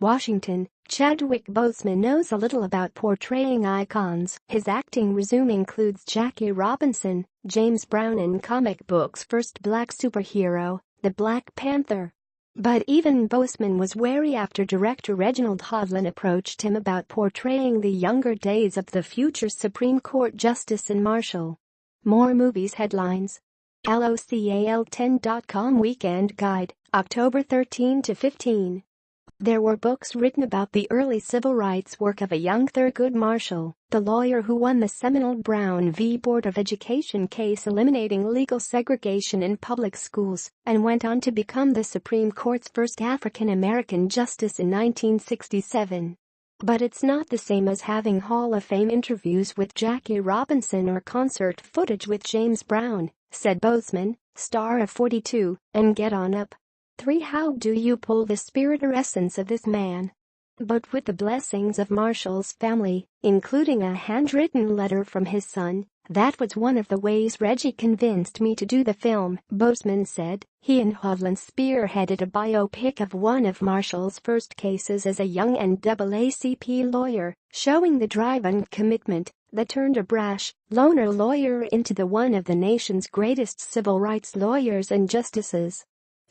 Washington, Chadwick Boseman knows a little about portraying icons. His acting resume includes Jackie Robinson, James Brown and comic books' first black superhero, the Black Panther. But even Boseman was wary after director Reginald Hudlin approached him about portraying the younger days of the future Supreme Court Justice in Marshall. More movies headlines. LOCAL10.com Weekend Guide, October 13 to 15. There were books written about the early civil rights work of a young Thurgood Marshall, the lawyer who won the seminal Brown v. Board of Education case eliminating legal segregation in public schools, and went on to become the Supreme Court's first African-American justice in 1967. But it's not the same as having Hall of Fame interviews with Jackie Robinson or concert footage with James Brown, said Boseman, star of 42, and Get On Up. 3. How do you pull the spirit or essence of this man? But with the blessings of Marshall's family, including a handwritten letter from his son, that was one of the ways Reggie convinced me to do the film, Boseman said. He and Hudlin spearheaded a biopic of one of Marshall's first cases as a young NAACP lawyer, showing the drive and commitment that turned a brash, loner lawyer into one of the nation's greatest civil rights lawyers and justices.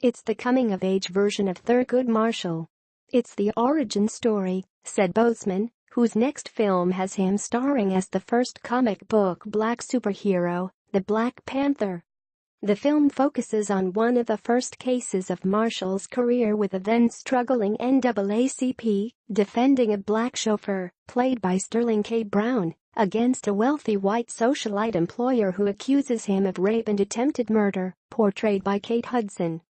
It's the coming-of-age version of Thurgood Marshall. It's the origin story, said Boseman, whose next film has him starring as the first comic book black superhero, the Black Panther. The film focuses on one of the first cases of Marshall's career with a then-struggling NAACP, defending a black chauffeur, played by Sterling K. Brown, against a wealthy white socialite employer who accuses him of rape and attempted murder, portrayed by Kate Hudson.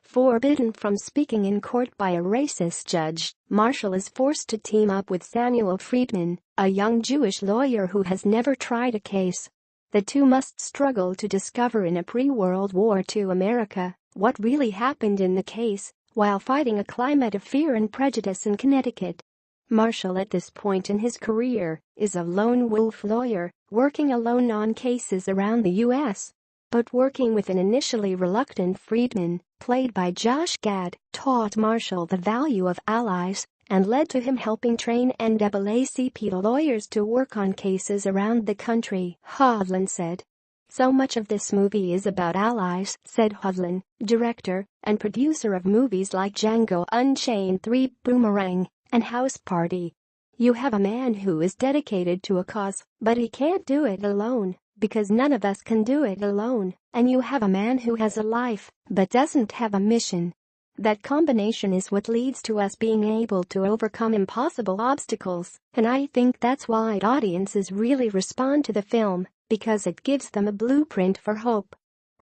Forbidden from speaking in court by a racist judge, Marshall is forced to team up with Samuel Friedman, a young Jewish lawyer who has never tried a case. The two must struggle to discover in a pre-World War II America what really happened in the case, while fighting a climate of fear and prejudice in Connecticut. Marshall, at this point in his career, is a lone wolf lawyer, working alone on cases around the U.S. But working with an initially reluctant Friedman, played by Josh Gad, taught Marshall the value of allies and led to him helping train NAACP lawyers to work on cases around the country, Hudlin said. So much of this movie is about allies, said Hudlin, director and producer of movies like Django Unchained 3, Boomerang, and House Party. You have a man who is dedicated to a cause, but he can't do it alone. Because none of us can do it alone, and you have a man who has a life, but doesn't have a mission. That combination is what leads to us being able to overcome impossible obstacles, and I think that's why audiences really respond to the film, because it gives them a blueprint for hope.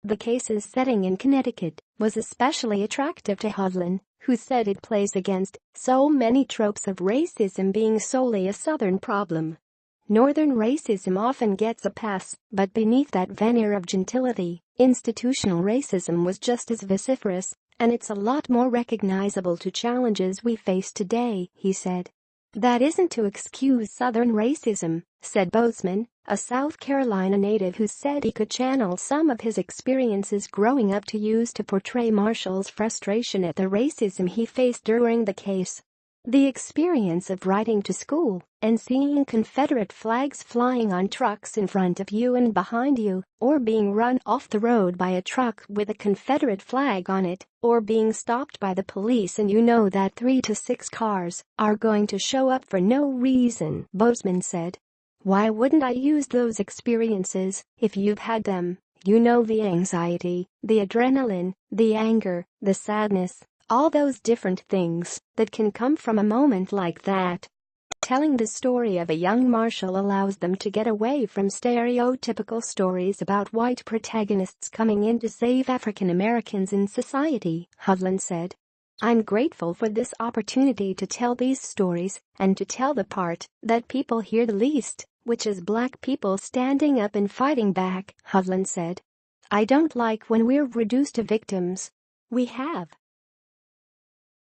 The case's setting in Connecticut was especially attractive to Hudlin, who said it plays against so many tropes of racism being solely a Southern problem. Northern racism often gets a pass, but beneath that veneer of gentility, institutional racism was just as vociferous, and it's a lot more recognizable to challenges we face today, he said. That isn't to excuse Southern racism, said Boseman, a South Carolina native who said he could channel some of his experiences growing up to use to portray Marshall's frustration at the racism he faced during the case. The experience of riding to school and seeing Confederate flags flying on trucks in front of you and behind you, or being run off the road by a truck with a Confederate flag on it, or being stopped by the police and you know that 3 to 6 cars are going to show up for no reason, Boseman said. Why wouldn't I use those experiences if you've had them? You know, the anxiety, the adrenaline, the anger, the sadness. All those different things that can come from a moment like that. Telling the story of a young Marshall allows them to get away from stereotypical stories about white protagonists coming in to save African Americans in society, Hudlin said. I'm grateful for this opportunity to tell these stories and to tell the part that people hear the least, which is black people standing up and fighting back, Hudlin said. I don't like when we're reduced to victims. We have